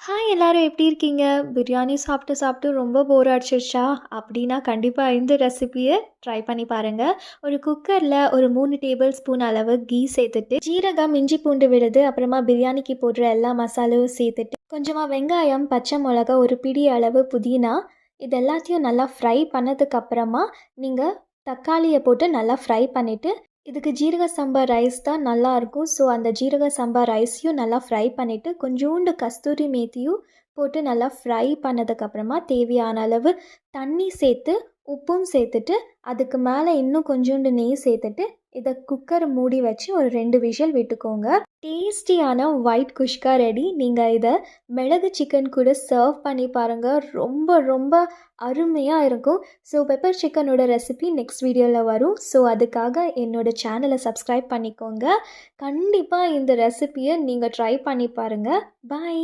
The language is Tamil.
ஹாய் எல்லாரும் எப்படி இருக்கீங்க? பிரியாணி சாப்பிட்டு சாப்பிட்டு ரொம்ப போர் அடிச்சிருச்சா? அப்படின்னா கண்டிப்பா இந்த ரெசிபிய ட்ரை பண்ணி பாருங்க. ஒரு குக்கர்ல ஒரு 3 டேபிள் ஸ்பூன் அளவு கீ சேர்த்துட்டு, ஜீரகம், இஞ்சி பூண்டு விழுது, அப்புறமா பிரியாணிக்கு போடுற எல்லா மசாலாவும் சேர்த்துட்டு, கொஞ்சமா வெங்காயம், பச்சை மிளகா, ஒரு பிடி அளவு புதினா, இது எல்லாத்தையும் நல்லா ஃப்ரை பண்ணதுக்கு அப்புறமா நீங்க தக்காளிய போட்டு நல்லா ஃப்ரை பண்ணிட்டு, இதுக்கு ஜீரக சம்பா ரைஸ் தான் நல்லாயிருக்கும். ஸோ அந்த ஜீரக சம்பா ரைஸையும் நல்லா ஃப்ரை பண்ணிவிட்டு, கொஞ்சோண்டு கஸ்தூரி மேத்தியும் போட்டு நல்லா ஃப்ரை பண்ணதுக்கப்புறமா தேவையான அளவு தண்ணி சேர்த்து, உப்பும் சேர்த்துட்டு, அதுக்கு மேலே இன்னும் கொஞ்சோண்டு நெய் சேர்த்துட்டு, இதை குக்கர் மூடி வச்சு ஒரு 2 விஷல் விட்டுக்கோங்க. டேஸ்டியான ஒயிட் குஷ்கா ரெடி. நீங்கள் இதை மிளகு சிக்கன் கூட சர்வ் பண்ணி பாருங்கள். ரொம்ப ரொம்ப அருமையாக இருக்கும். ஸோ பெப்பர் சிக்கனோட ரெசிபி நெக்ஸ்ட் வீடியோவில் வரும். ஸோ அதுக்காக என்னோடய சேனலை சப்ஸ்கிரைப் பண்ணிக்கோங்க. கண்டிப்பாக இந்த ரெசிபியை நீங்கள் ட்ரை பண்ணி பாருங்கள். பாய்.